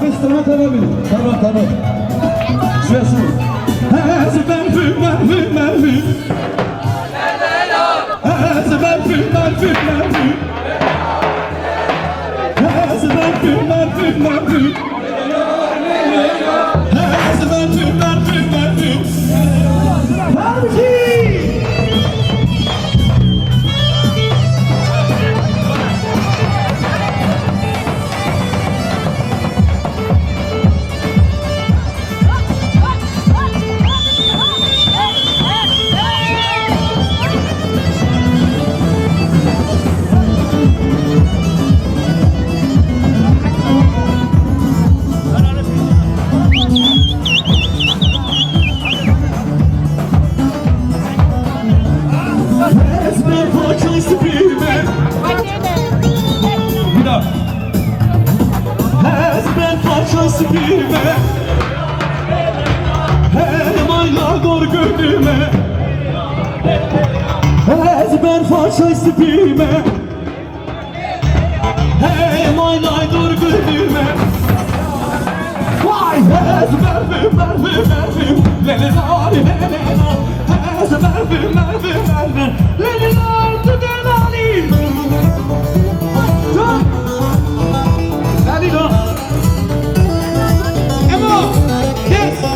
instrument alabilir. Tamam. Şurası. Merhum. Ezber faşa spime Hey maynay dur gülüme Vay ezber merhum Lelinar ezber merhum Lelinar tudelali Lelinar Emo yes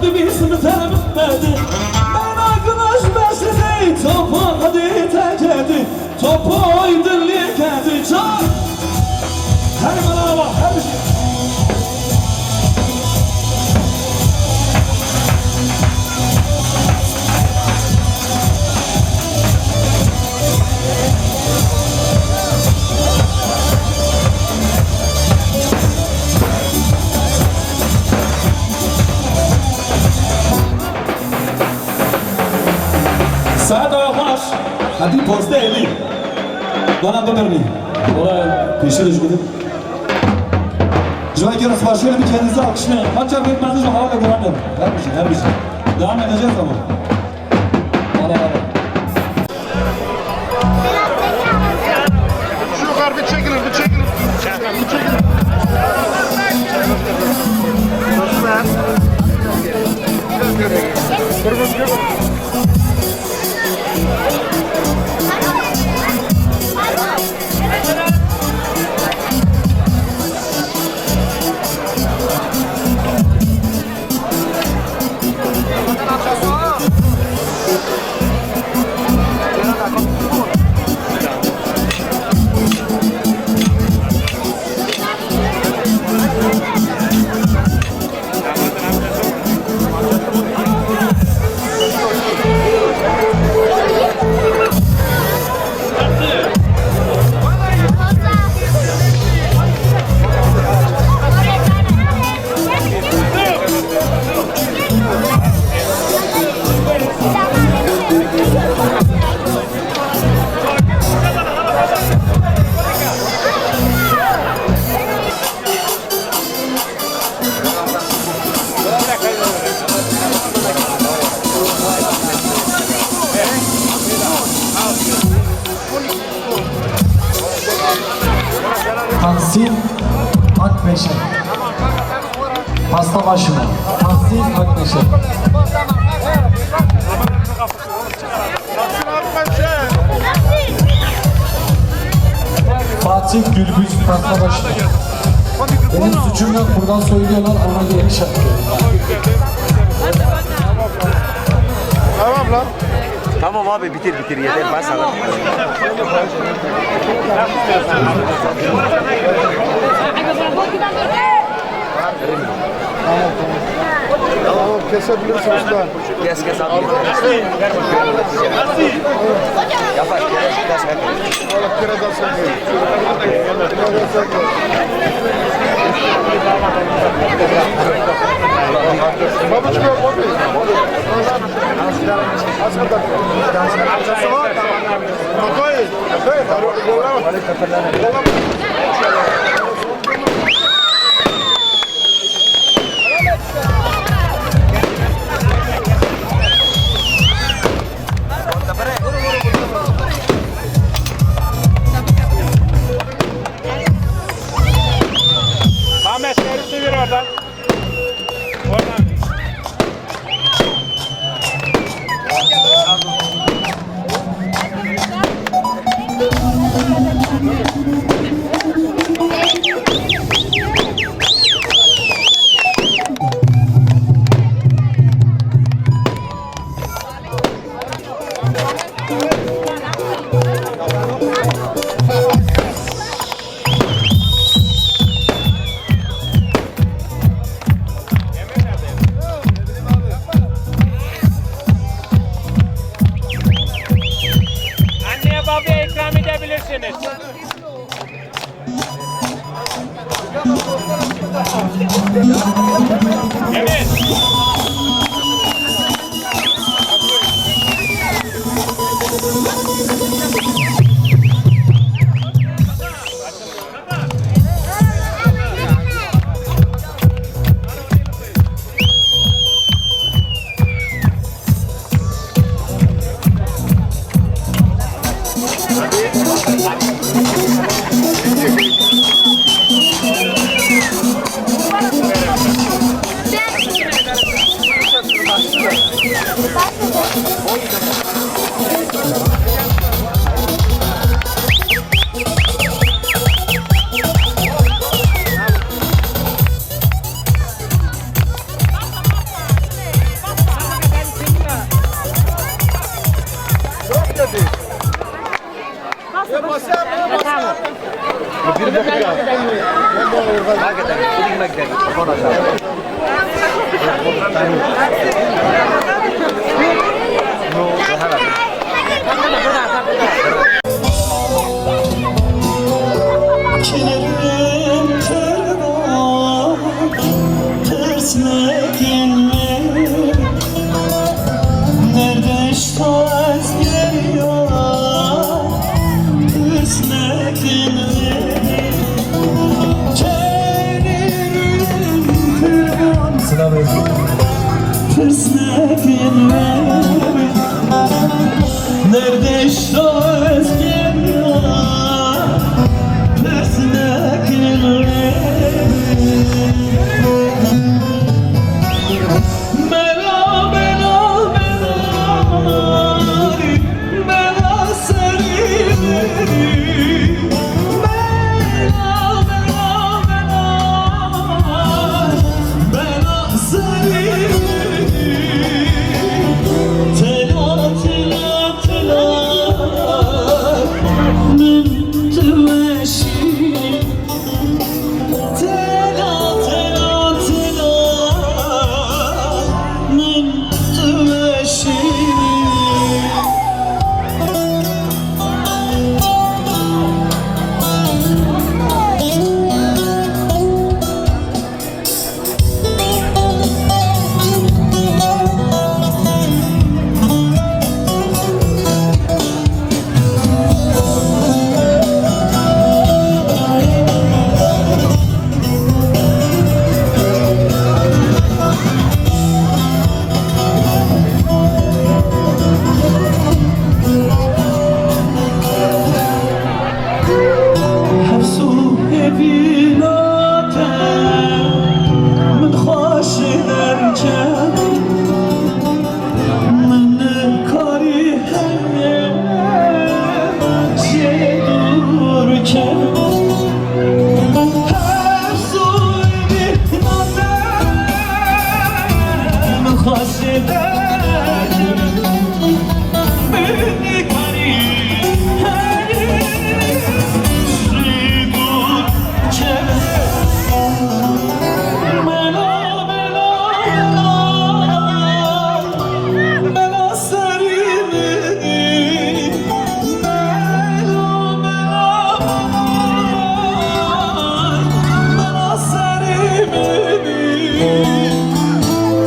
Hadi bir sınıfım verdi Ben arkadaş besledim Topu hadi tekedi Topu oydurluya geldi Can Hadi bana bak her şey Saat ayaklaş. Hadi posta eli. Bana da vermeyin. Oraya peşine düşmedim. Cuma yarısı var. Şöyle bir kendinizi alkışlayın. Ancak bekmezsiniz ama hala güvenmiyorum. Her bir şey. Devam edeceğiz ama. Bana. Şu yukarı bir çekilir. Bir çekilir. Dostlar. Kırmızı. Tahsin Akmeşe. Pasta başına. Tahsin Akmeşe. Fatih Gülbüz pasta başına. Benim suçum yok. Buradan söylüyorlar. Ona göre iş yapıyorum. Tamam lan. Tamam abi bitir yeter ben sana. Tamam kesebilirsiniz daha. Kes abi. Yapar kes. Valla kiradan sen gel. Kiradan sen gel. Babacık yok abi. Az kadar. Makayı. Ahmet serisi ver oradan. Oradan. gider. Telefon aşağı. Kilerim terba tersmedinle nerede iştahız geliyor tersmedinle Kilerim terba Sıra versin. tersmedinle nerede iştahız geliyor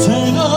Tena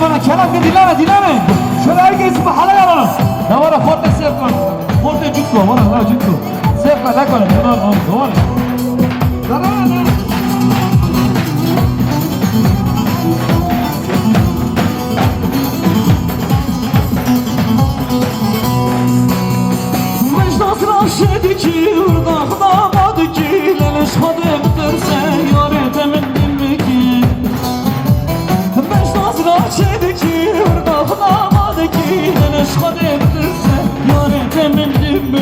bana kelam ke dinleme. Şöyle herkes bir hala yalan. Ne var forte sevkan. Forte cutko var la cutko. Sevkan da koy. Doğru. Tamam. Raşedi ki urda damadı ki leleş kademdir sen yâre temennim ki Mecnaz raşedi ki urda damadı ki leleş kademdir sen yâre temennim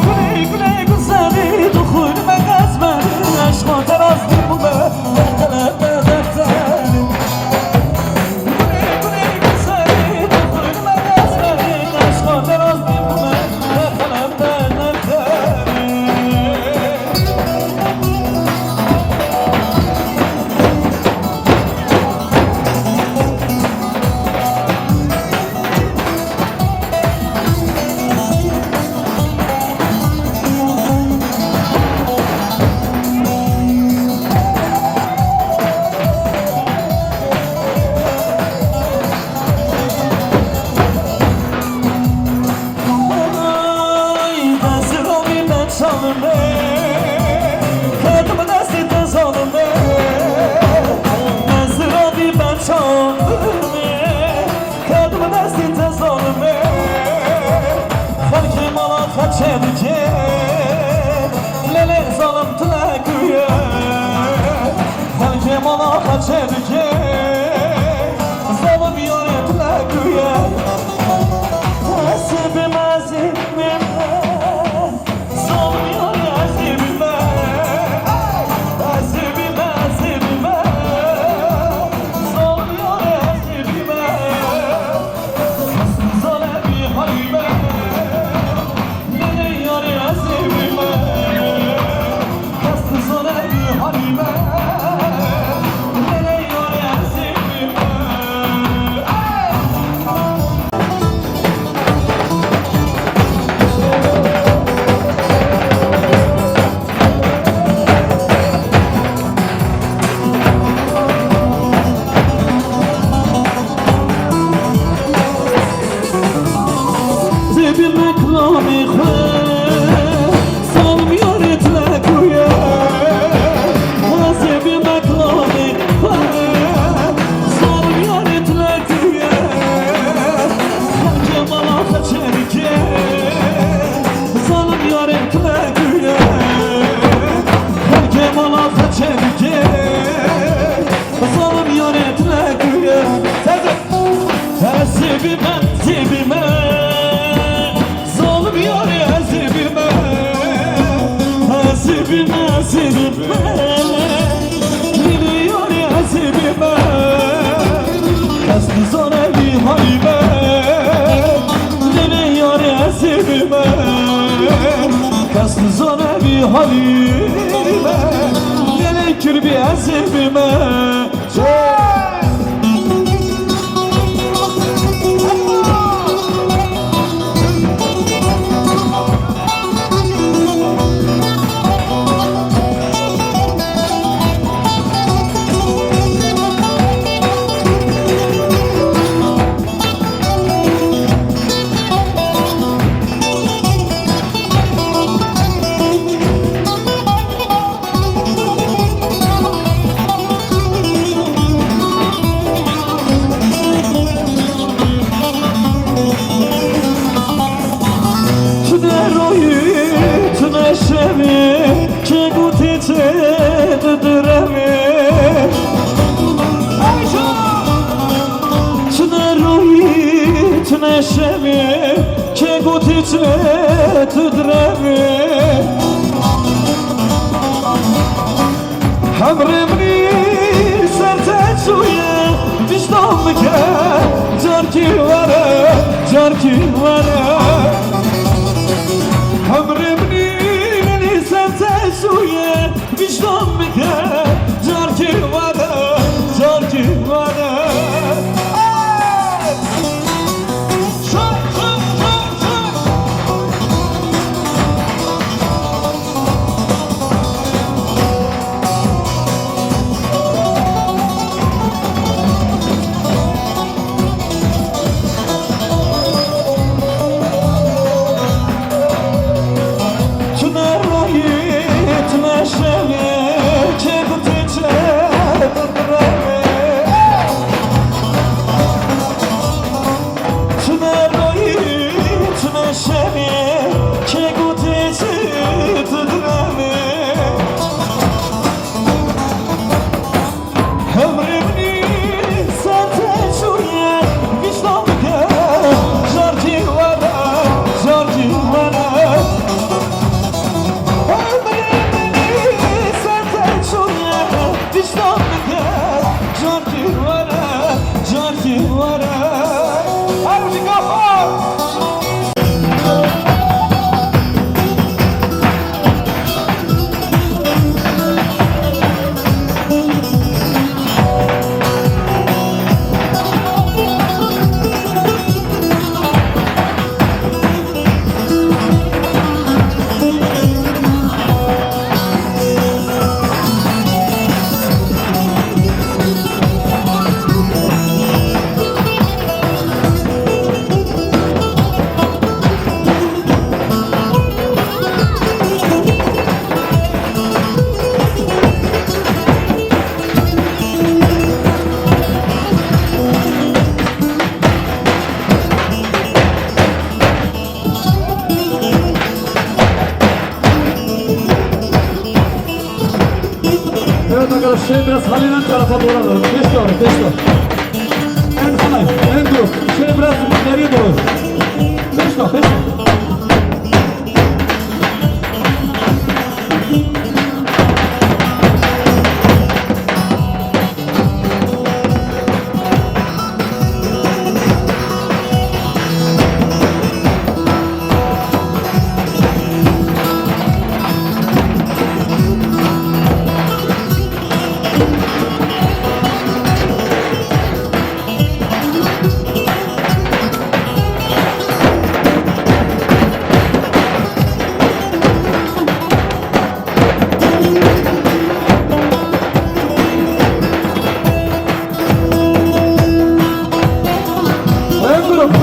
Güle güle güzeli duhul me gazmeni aşka terazdi bu be tehtelebe derteni Güle güle güzeli duhul me gazmeni aşka terazdi bu be halime gerekir bir azimime Hamremni serteçuye vicdan ke jar ki vara Hamremni serteçuye vicdan ke jar ki vara Evet arkadaşlar biraz Halil'in tarafa doğru alalım. Geç doğru, geç doğru. En kolay, en dur. Şöyle biraz geriye doğru. Geç doğru, geç doğru.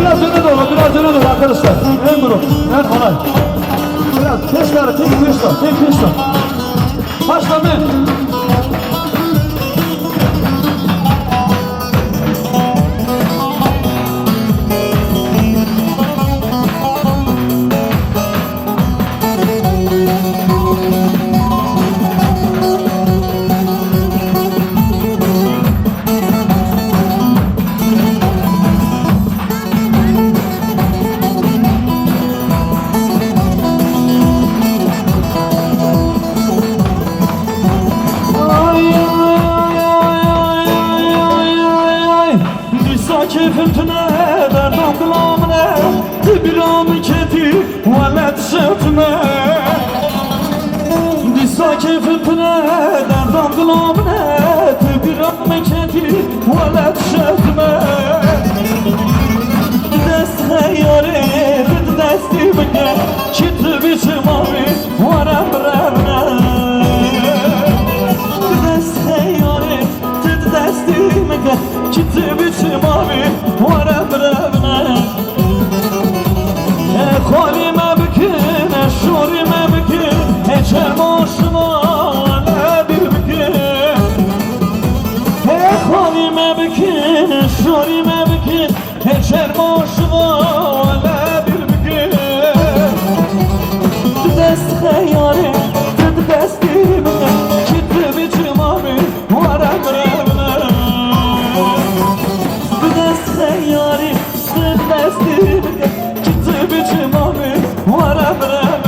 Biraz öne doğru, biraz öne doğru arkadaşlar. En grup, en kolay. Biraz peşler, tek peşler, tek peşler. Başla ben. Keyfimtine derdam kılamine Dibirami keti Valet şertine Disa keyfimtine derdam kılamine Dibirami keti Valet şertine Dest hayari Desti bine Çiti biçim abi Varem revne Dest hayari Desti bine Çiti biçim abi Varem revne Halime bükün Şurime bükün Eçer boşuna Ne bir bükün Halime bükün Şurime bükün Eçer boşuna Ne bir bükün Dest hayari Dest bine Çiti biçim abi Varem revne Yari sıdestim Gitti biçim abi Varem revne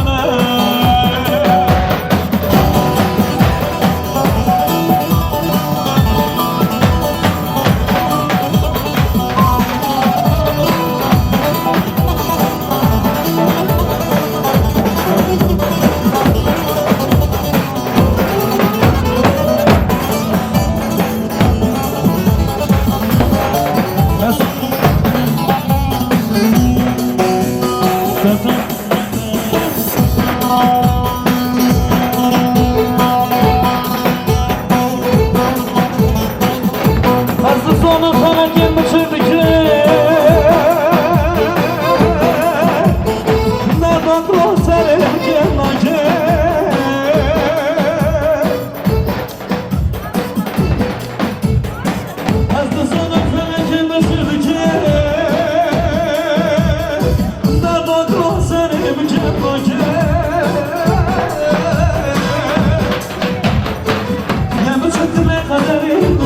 Hızlı sonu kamerken biçirdik Nereden kulağı serim gelmeke Hızlı sonu kamerken biçirdik Nereden kulağı serim gelmeke Ne bu çöktüme kaderim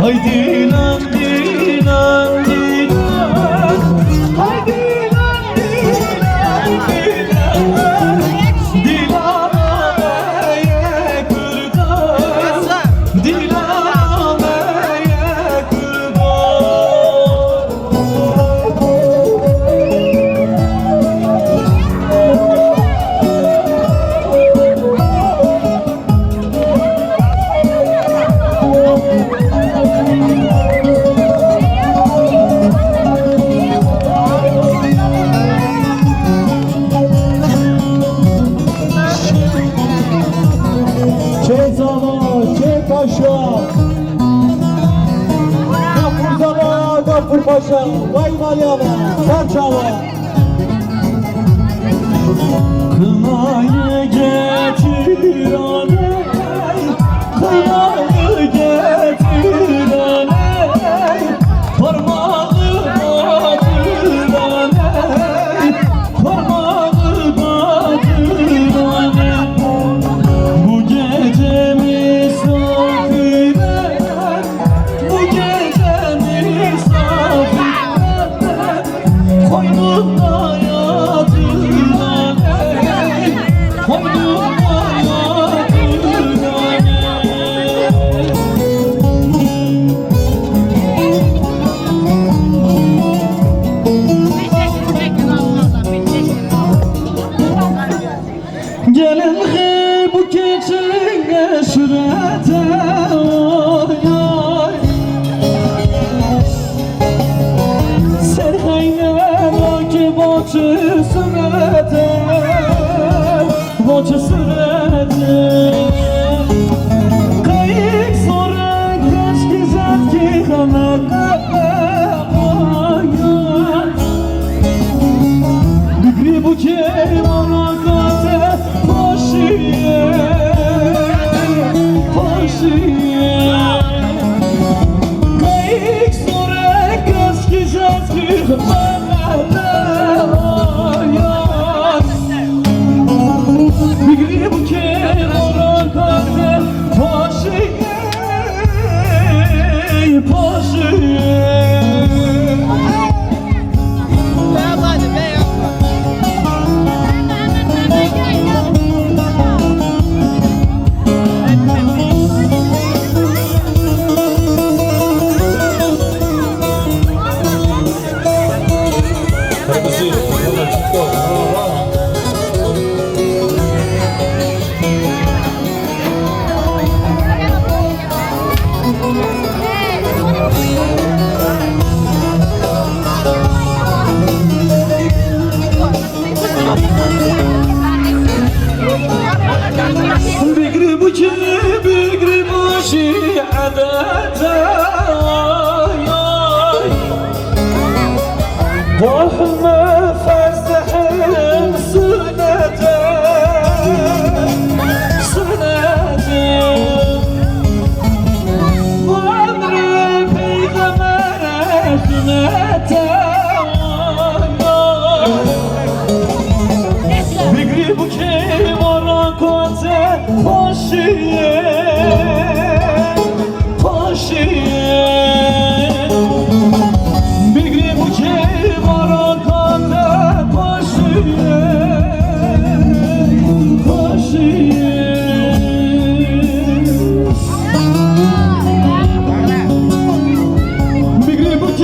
Haydi lan dilan dilan, haydi lan dilan dilan, dilan ameye kurban, dilan ameye kurban. Çek sağa, çek aşağı. Gafur sağa, gafur paşa. Vay malyama, sarçala. Kınayı getir aney, kınayı getir aney, parmağı batır aney, parmağı batır aney. Bu gece misafire, bu gece misafire, koynunda yatır aney, koynunda yatır aney. poşiye Kayık sonra göz güzel bir Bigri bu kenara kalbe poşiye Poşiye بقري بوجي بقري بوجي عداتا وحما فازدحن سنتا سنتا وعمر بيغمر سنتا بقري بوجي ورا كنت poşiye poşiye Bigri bu kevara kanda poşiye poşiye Bigri bu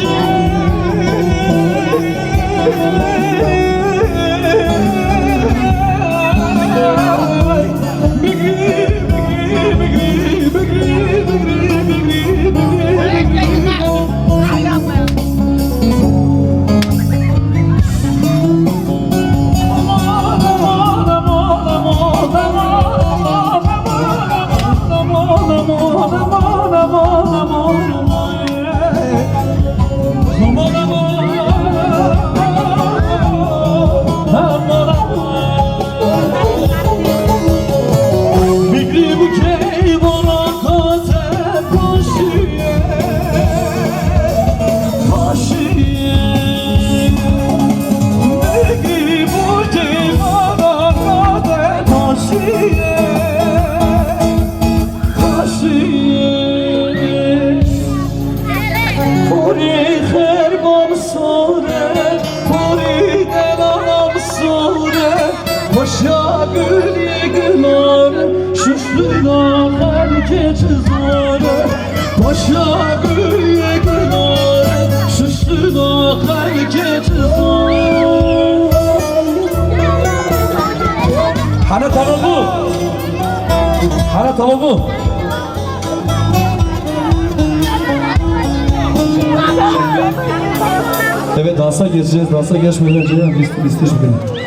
Başa gülü gülare Şuşluna herkes zore Başa gülü gülare Şuşluna herkes zore Hana tamamı Hana tamamı Evet dansa geçeceğiz. Dansa geçmeden önce biz teşekkür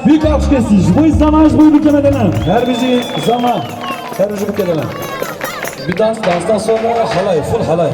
Büyük alkış kesici. Bu zaman bu mükemelen. Her bizi zaman. Her bizi mükemelen. Bir danstan sonra halay, full halay.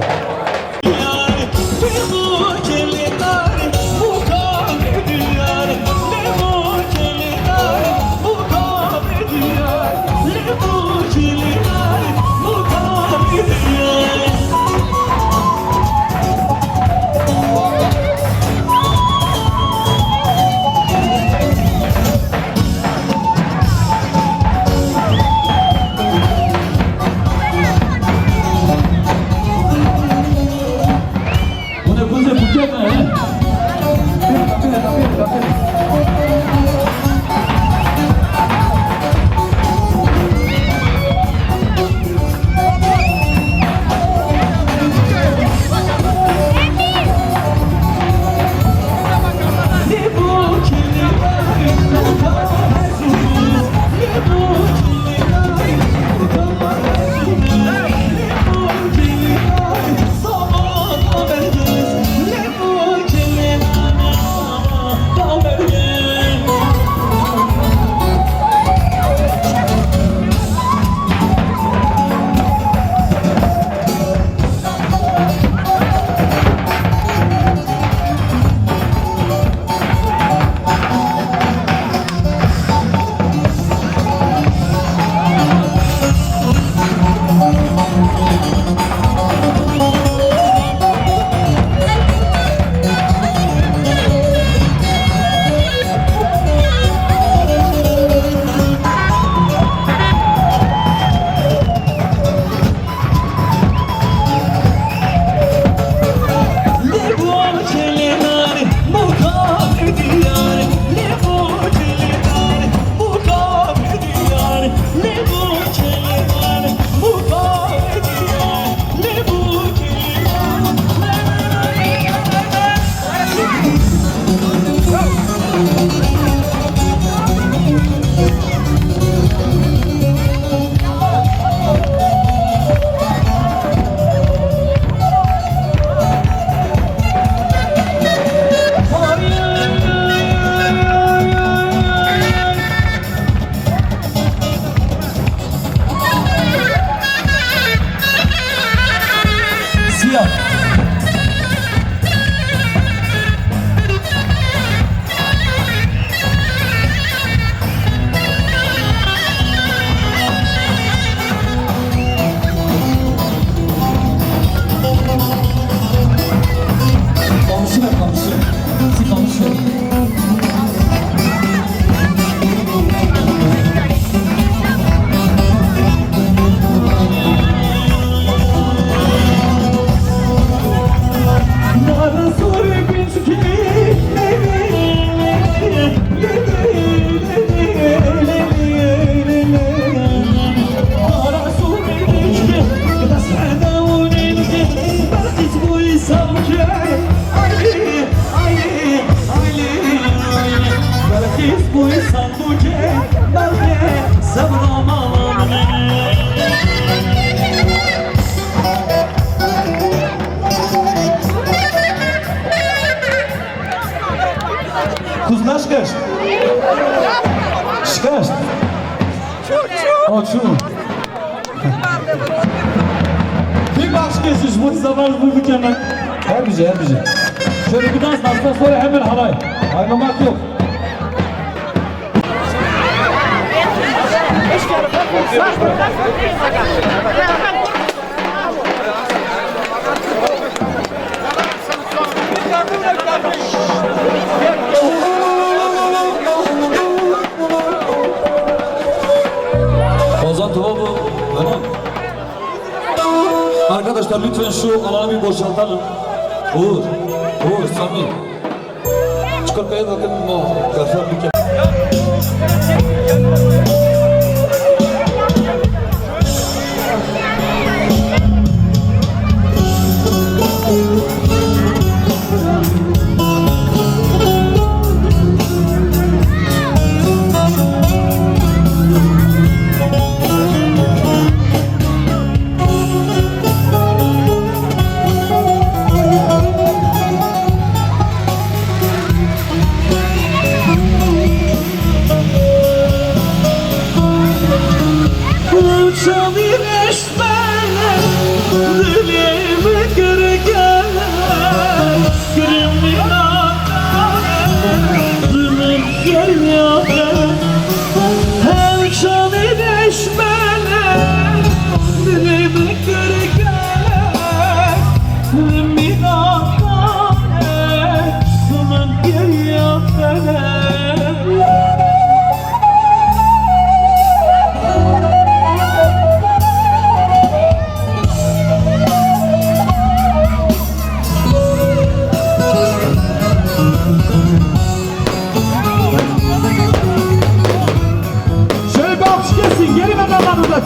Kuzlar şkaşt. Şkaşt. Oçu. Bir bakış kesiş bu zaman bu mükemmel. Her bir şey. Şöyle bir dans danstan sonra hemen halay. Aynamak yok. Ozan Tova bu. Tamam. Arkadaşlar lütfen şu alanı bir boşaltalım. Uğur, Sami. Çıkartmaya bakın o gaflar bir kere.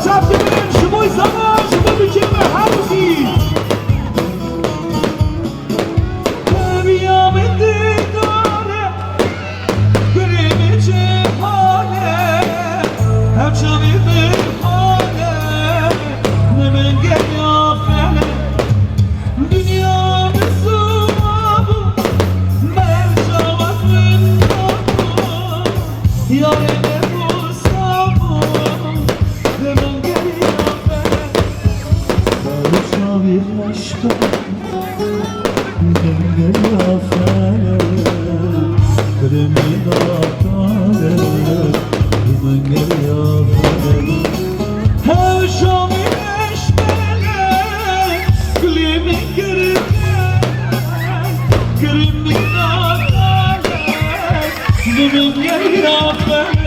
Çap yemin, şu boy zaman, şu boy mükemmel, hamsi. Kıyametin dare, gülümü cehane, her çabidir hane, nemen geliyor fene. Dünyamın suabı, mercavatın topu, yarene bu sabı. Bir aşka geliyor fene, kremin atare, hemen geliyor fene. Her şami eşmene, klimin kremin atare, hemen geliyor fene.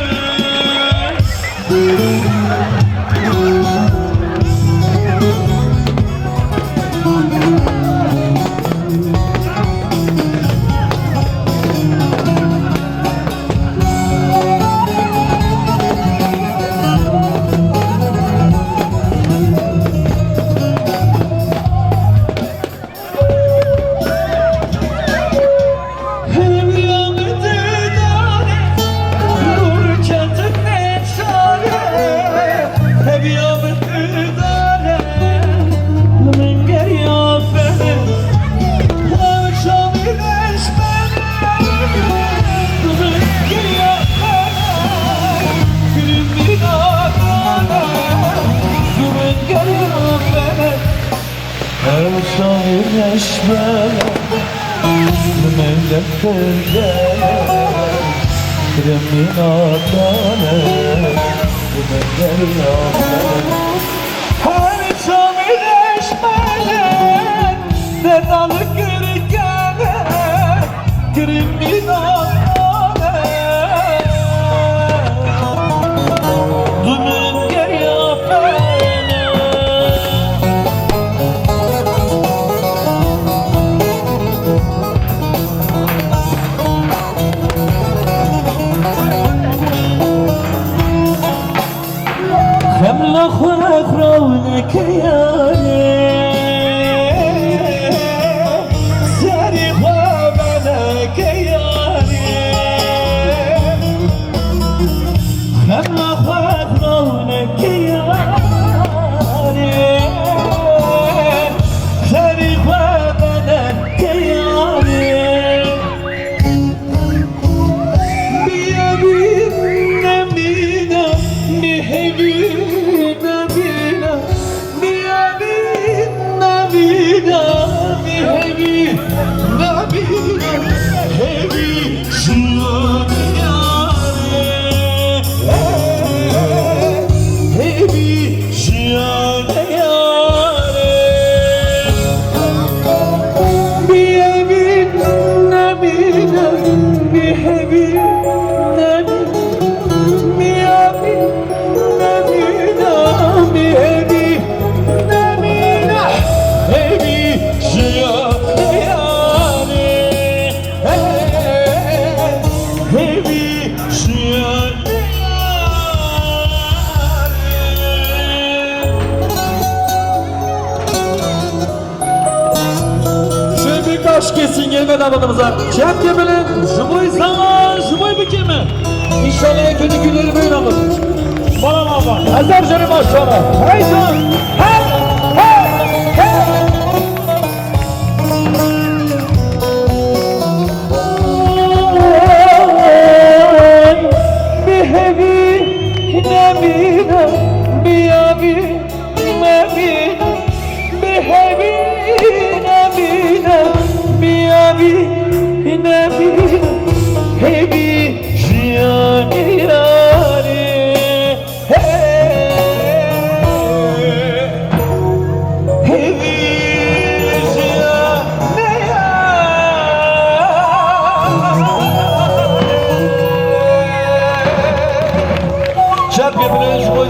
hevi şiari. Şöyle bir kaş kesin gelme damadımıza. Çep gebelin, jumuy zaman, jumuy bükeme. İnşallah kötü günleri böyle alır. Bana baba. Hazar canım aşağıda. Haydi. Hey! Hey! Hey!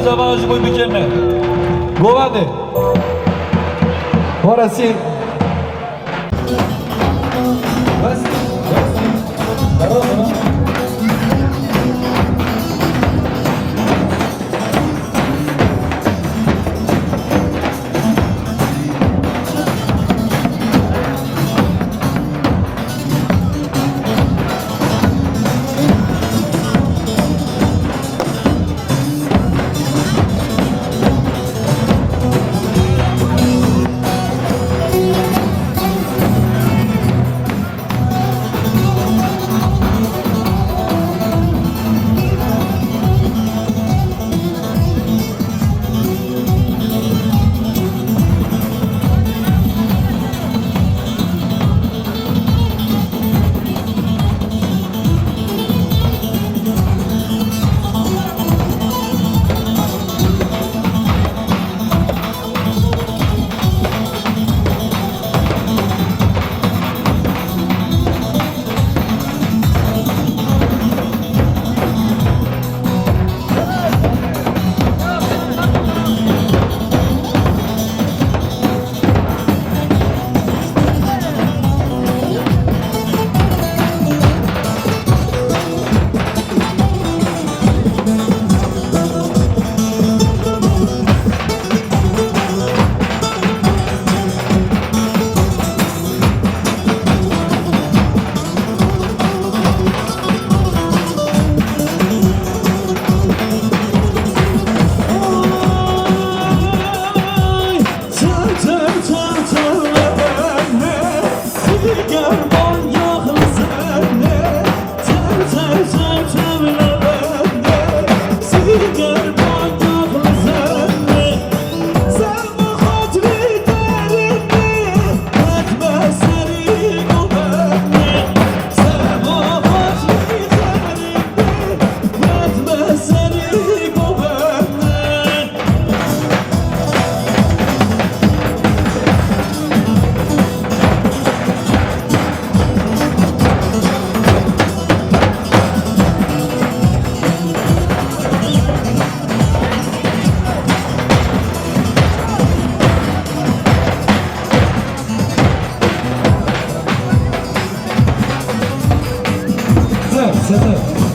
Zaman jumuy bükeme. Govade. Orası. Sete.